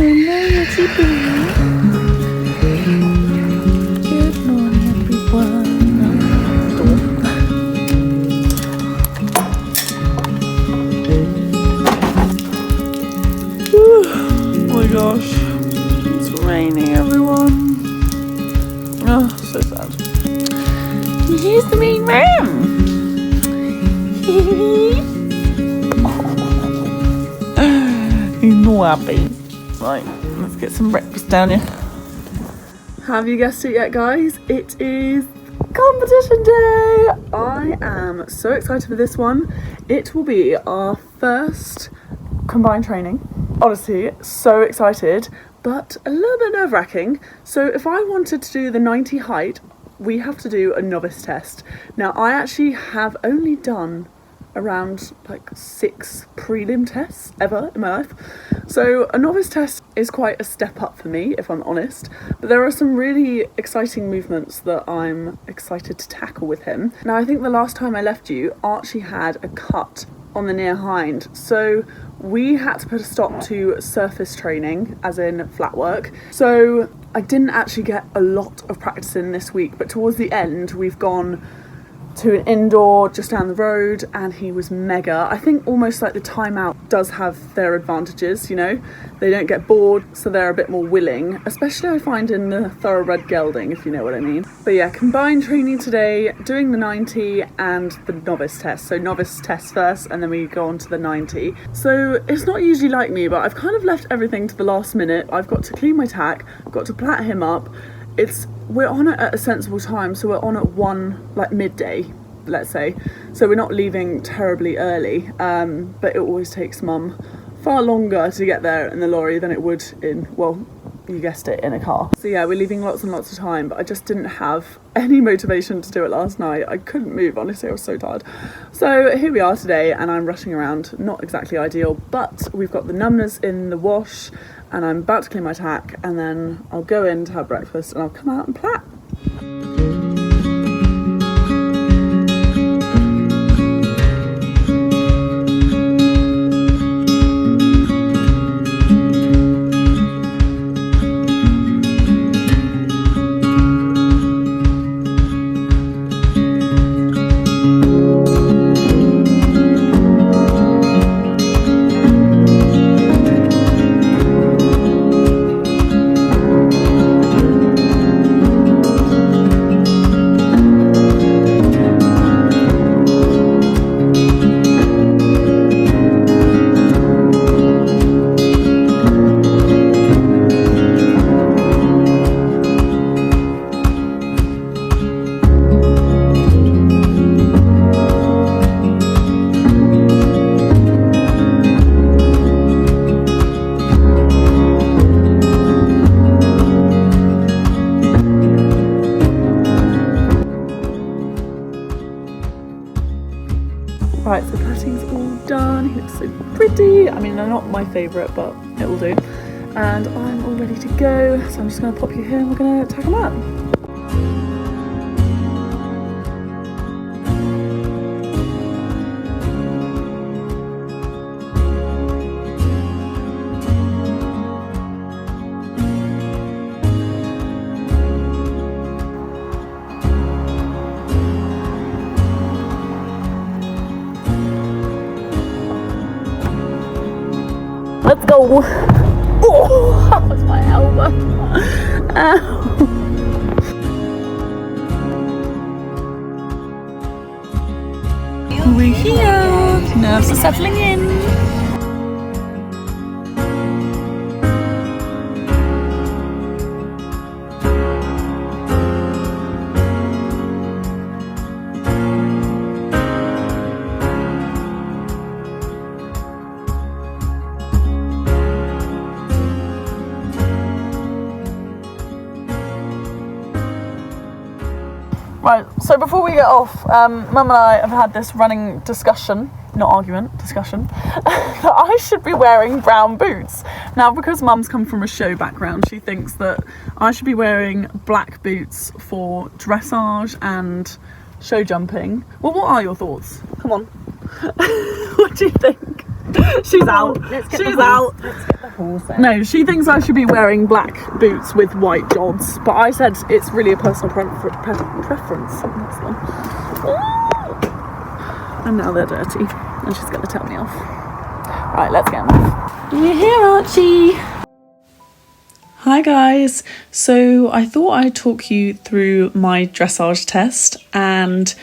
Hello, Little Bee. Good morning, everyone. Oh my gosh, it's raining, everyone. Oh, so sad. Here's the main room. He's not happy. Right, let's get some breakfast down here. Have you guessed it yet, guys? It is competition day. I am so excited for this one. It will be our first combined training. Honestly, so excited, but a little bit nerve-wracking. So if I wanted to do the 90 height, we have to do a novice test. Now, I actually have only done around like 6 prelim tests ever in my life. So a novice test is quite a step up for me, if I'm honest. But there are some really exciting movements that I'm excited to tackle with him. Now, I think the last time I left you, Archie had a cut on the near hind. So we had to put a stop to surface training, as in flat work. So I didn't actually get a lot of practice in this week, but towards the end, we've gone to an indoor just down the road and he was mega. I think almost like the timeout does have their advantages, you know. They don't get bored, so they're a bit more willing, especially I find in the thoroughbred gelding, if you know what I mean. But yeah, combined training today, doing the 90 and the novice test. So novice test first and then we go on to the 90. So it's not usually like me, but I've kind of left everything to the last minute. I've got to clean my tack, I've got to plait him up. We're on it at a sensible time, so we're on at 1, like midday, let's say. So we're not leaving terribly early, but it always takes Mum far longer to get there in the lorry than it would in, well, you guessed it, in a car. So yeah, we're leaving lots and lots of time, but I just didn't have any motivation to do it last night. I couldn't move, honestly, I was so tired. So here we are today, and I'm rushing around, not exactly ideal, but we've got the numbness in the wash, and I'm about to clean my tack, and then I'll go in to have breakfast, and I'll come out and plait. Right, so plaiting's all done. He looks so pretty. I mean, they're not my favourite, but it will do. And I'm all ready to go. So I'm just going to pop you here and we're going to tack them up. Let's go. Oh, that was my elbow. Ow. We're here. Nerves are settling in. Right, so before we get off, Mum and I have had this running discussion, not argument, discussion, that I should be wearing brown boots. Now, because Mum's come from a show background, she thinks that I should be wearing black boots for dressage and show jumping. Well, what are your thoughts? Come on. What do you think? She's out. She's out. Let's get the horse out. No, she thinks I should be wearing black boots with white jods, but I said it's really a personal preference. That's the one. And now they're dirty, and she's going to tell me off. Right, let's get them off. You're here, Archie. Hi guys. So I thought I'd talk you through my dressage test and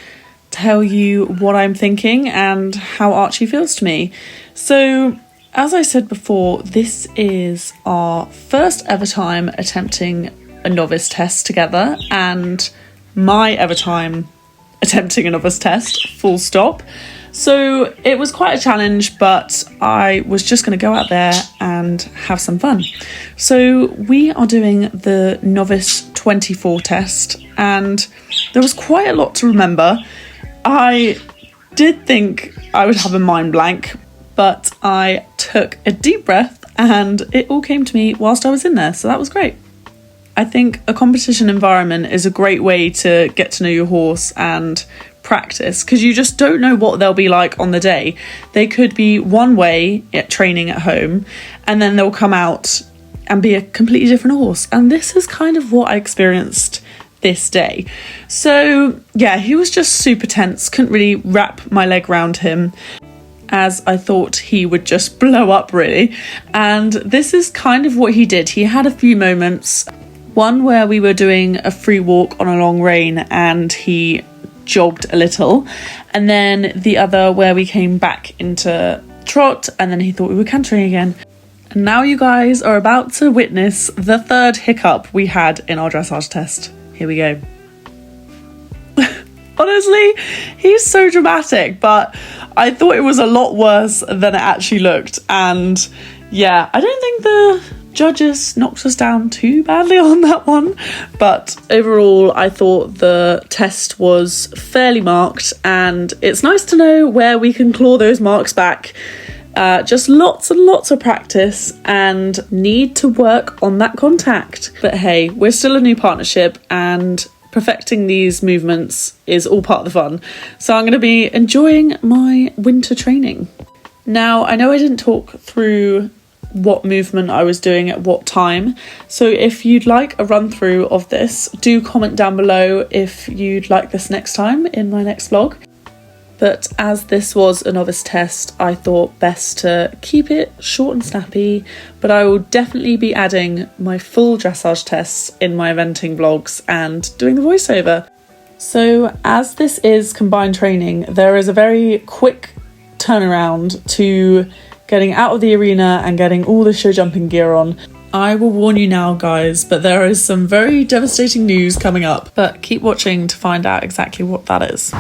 tell you what I'm thinking and how Archie feels to me. So as I said before, this is our first ever time attempting a novice test together, and my ever time attempting a novice test, full stop. So it was quite a challenge, but I was just going to go out there and have some fun. So we are doing the novice 24 test, and there was quite a lot to remember. I did think I would have a mind blank, but I took a deep breath and it all came to me whilst I was in there, so that was great. I think a competition environment is a great way to get to know your horse and practice, because you just don't know what they'll be like on the day. They could be one way at training at home, and then they'll come out and be a completely different horse. And this is kind of what I experienced this day. So yeah, he was just super tense, couldn't really wrap my leg around him, as I thought he would just blow up really. And this is kind of what he did. He had a few moments, one where we were doing a free walk on a long rein and he jogged a little, and then the other where we came back into trot and then he thought we were cantering again. And now you guys are about to witness the third hiccup we had in our dressage test. Here we go. Honestly, he's so dramatic, but I thought it was a lot worse than it actually looked. And yeah, I don't think the judges knocked us down too badly on that one, but overall I thought the test was fairly marked, and it's nice to know where we can claw those marks back. Just lots and lots of practice and need to work on that contact. But hey, we're still a new partnership and perfecting these movements is all part of the fun. So I'm going to be enjoying my winter training. Now, I know I didn't talk through what movement I was doing at what time, so if you'd like a run through of this, do comment down below if you'd like this next time in my next vlog. But as this was a novice test, I thought best to keep it short and snappy, but I will definitely be adding my full dressage tests in my eventing vlogs and doing the voiceover. So as this is combined training, there is a very quick turnaround to getting out of the arena and getting all the show jumping gear on. I will warn you now guys, but there is some very devastating news coming up, but keep watching to find out exactly what that is.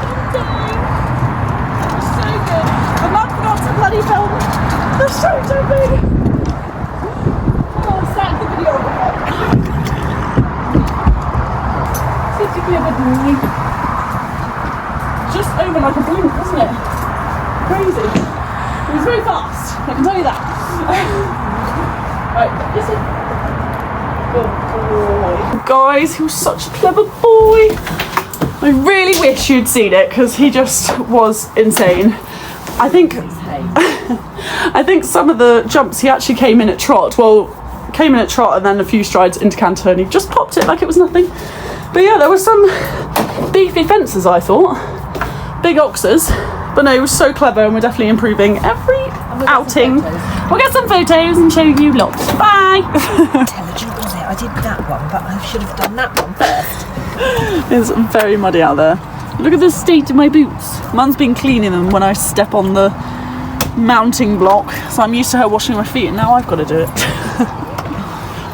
Bloody film the show jumping. Oh, sad the video. Seems to be a bit boy. Just over like a blink, wasn't it? Crazy. It was very fast, I can tell you that. Right, listen. Good boy. Guys, he was such a clever boy. I really wish you'd seen it, because he just was insane. I think some of the jumps he actually came in at trot. Well, came in at trot and then a few strides into canter, and he just popped it like it was nothing. But yeah, there was some beefy fences, I thought. Big oxers. But no, he was so clever, and we're definitely improving every outing. We'll get some photos and show you lots. Bye! Intelligent, was it? I did that one, but I should have done that one first. It's very muddy out there. Look at the state of my boots. Mum's been cleaning them when I step on the mounting block, so I'm used to her washing my feet, and now I've got to do it.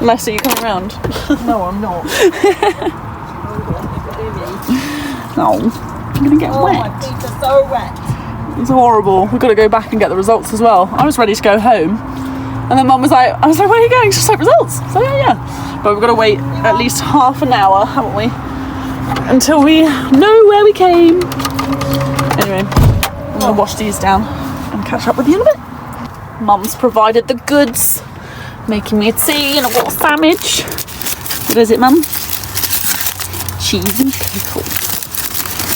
Unless, are you coming around? No, I'm not. No, I'm going to get wet. My feet are so wet. It's horrible. We've got to go back and get the results as well. I was ready to go home, and then Mum was like, where are you going? Just like results. So yeah. But we've got to wait at least half an hour, haven't we? Until we know where we came. Anyway, I'm going to wash these down and catch up with you in a bit. Mum's provided the goods, making me a tea and a raw sandwich. What is it, Mum? Cheese and pickles.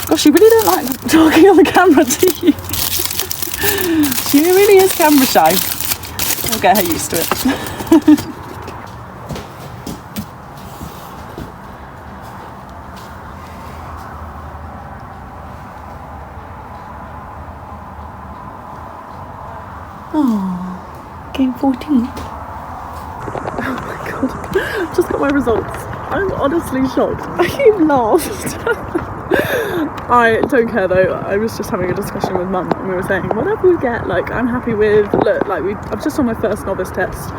Gosh, you really don't like talking on the camera, do you? She really is camera shy. I'll get her used to it. Oh, game 14. Oh my god, I've just got my results. I'm honestly shocked. I laughed. I don't care though. I was just having a discussion with Mum and we were saying whatever we get, like I'm happy with. Look, like I've just done my first novice test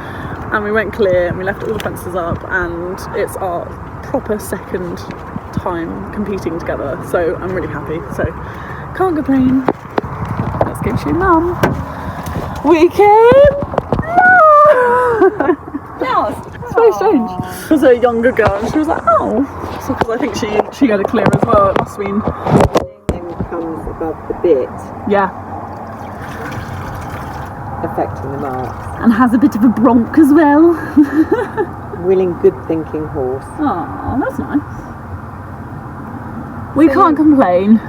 and we went clear and we left all the fences up and it's our proper second time competing together, so I'm really happy, so can't complain. Let's go show Mum. We came last. It's very strange. It was a younger girl and she was like, oh. So because I think she had a clear as well, it must have been. Then comes above the bit, Yeah. affecting the marks. And has a bit of a bronc as well. Willing, good thinking horse. Oh, that's nice. We can't complain.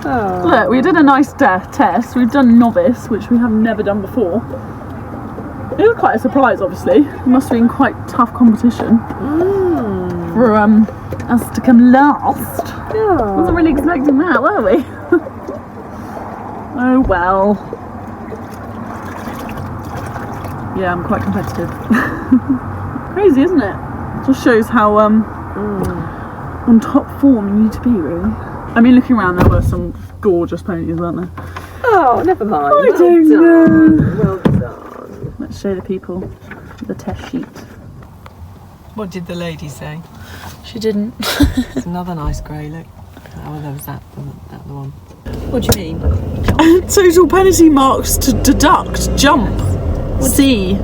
Oh. Look, we did a nice test. We've done novice, which we have never done before. It was quite a surprise, obviously. It must have been quite tough competition for us to come last. Yeah. Wasn't really expecting that, were we? Oh well. Yeah, I'm quite competitive. Crazy, isn't it? Just shows how on top form you need to be, really. I mean, looking around, there were some gorgeous ponies, weren't there? Oh, never mind. I don't know. Well done. Let's show the people the test sheet. What did the lady say? She didn't. It's another nice grey, look. Oh, there was that the one. What do you mean? Total penalty marks to deduct. Jump. C.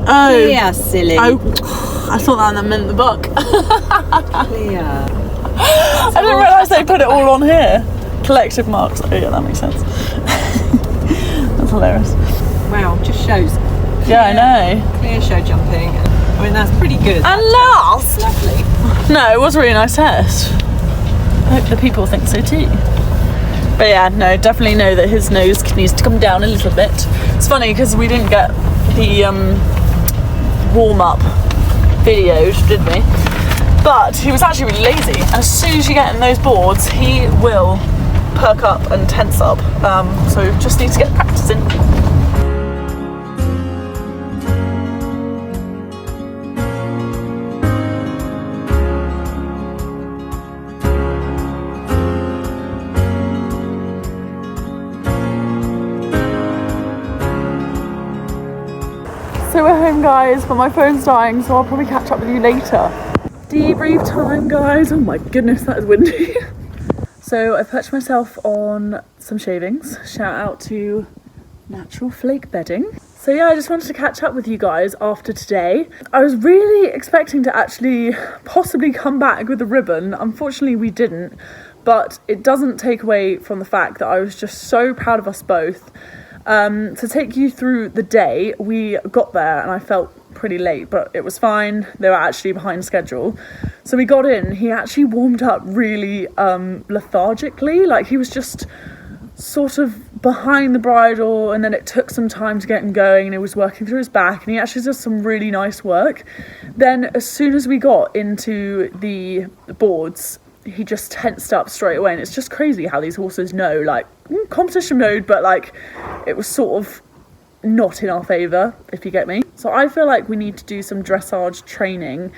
Oh. Yeah, silly. Oh. I thought that meant the buck. Yeah. I didn't realise they put it all on here. Collective marks. Oh yeah, that makes sense. That's hilarious. Wow, just shows. Yeah, I know. Clear show jumping. I mean, that's pretty good. And last. Lovely. No, it was a really nice test. I hope the people think so too. But yeah, no, definitely know that his nose needs to come down a little bit. It's funny because we didn't get the warm-up videos, did we? But he was actually really lazy. And as soon as you get in those boards, he will perk up and tense up. So just need to get practicing. So we're home, guys, but my phone's dying, so I'll probably catch up with you later. Debrief time, guys. Oh my goodness, that is windy. So I perched myself on some shavings. Shout out to Natural Flake Bedding. So yeah, I just wanted to catch up with you guys after today. I was really expecting to actually possibly come back with a ribbon. Unfortunately, we didn't, but it doesn't take away from the fact that I was just so proud of us both. To take you through the day, we got there and I felt pretty late, but it was fine. They were actually behind schedule. So we got in. He actually warmed up really lethargically. Like he was just sort of behind the bridle, and then it took some time to get him going, and he was working through his back, and he actually did some really nice work. Then as soon as we got into the boards, he just tensed up straight away, and it's just crazy how these horses know, like, competition mode, but like it was sort of not in our favour, if you get me. So I feel like we need to do some dressage training.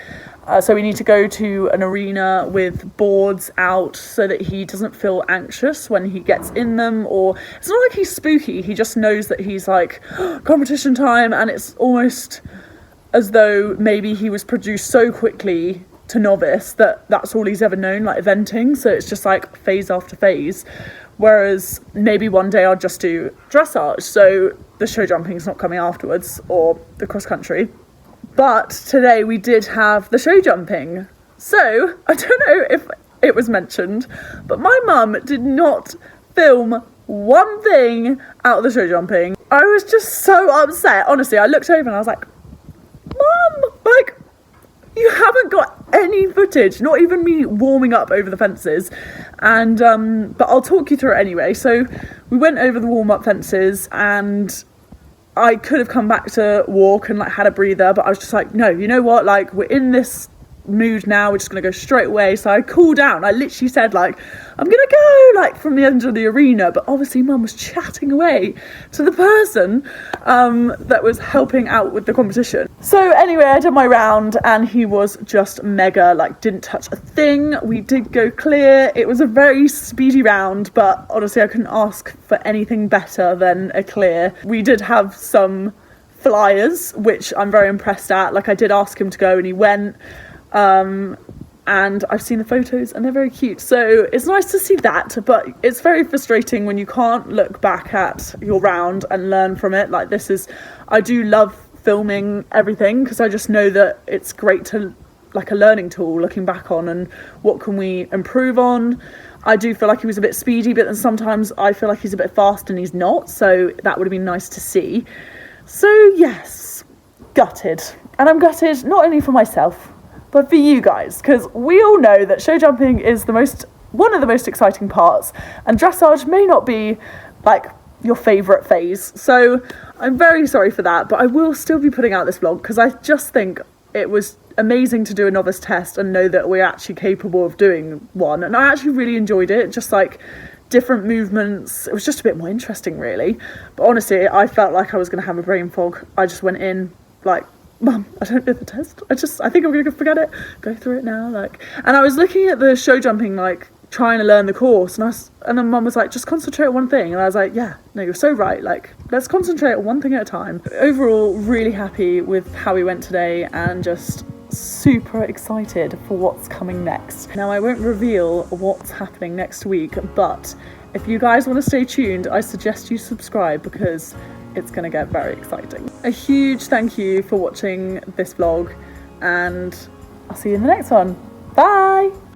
So we need to go to an arena with boards out so that he doesn't feel anxious when he gets in them, or it's not like he's spooky, he just knows that he's like, competition time, and it's almost as though maybe he was produced so quickly to novice that that's all he's ever known, like eventing, so it's just like phase after phase. Whereas maybe one day I'll just do dressage, so the show jumping's not coming afterwards, or the cross country. But today we did have the show jumping. So I don't know if it was mentioned, but my mum did not film one thing out of the show jumping. I was just so upset. Honestly, I looked over and I was like, Mum, like, you haven't got any footage, not even me warming up over the fences. And but I'll talk you through it anyway. So we went over the warm-up fences, and I could have come back to walk and like had a breather, but I was just like, no, you know what, like we're in this mood now, we're just gonna go straight away. So I cooled down. I literally said like, I'm gonna go, like from the end of the arena, but obviously Mum was chatting away to the person that was helping out with the competition. So anyway, I did my round and he was just mega, like didn't touch a thing. We did go clear. It was a very speedy round, but honestly I couldn't ask for anything better than a clear. We did have some flyers, which I'm very impressed at. Like I did ask him to go and he went. And I've seen the photos and they're very cute, so it's nice to see that, but it's very frustrating when you can't look back at your round and learn from it. Like I do love filming everything because I just know that it's great to, like a learning tool, looking back on and what can we improve on. I do feel like he was a bit speedy, but then sometimes I feel like he's a bit fast and he's not, so that would have been nice to see. So yes, gutted. And I'm gutted not only for myself, but for you guys, because we all know that show jumping is one of the most exciting parts, and dressage may not be like your favourite phase. So I'm very sorry for that, but I will still be putting out this vlog because I just think it was amazing to do a novice test and know that we're actually capable of doing one. And I actually really enjoyed it, just like different movements. It was just a bit more interesting really. But honestly, I felt like I was going to have a brain fog. I just went in like, Mum, I don't know the test. I think I'm gonna forget it. Go through it now, like. And I was looking at the show jumping, like trying to learn the course, and then Mum was like, just concentrate on one thing. And I was like, yeah, no, you're so right. Like, let's concentrate on one thing at a time. Overall, really happy with how we went today, and just super excited for what's coming next. Now, I won't reveal what's happening next week, but if you guys want to stay tuned, I suggest you subscribe because it's going to get very exciting. A huge thank you for watching this vlog, and I'll see you in the next one. Bye!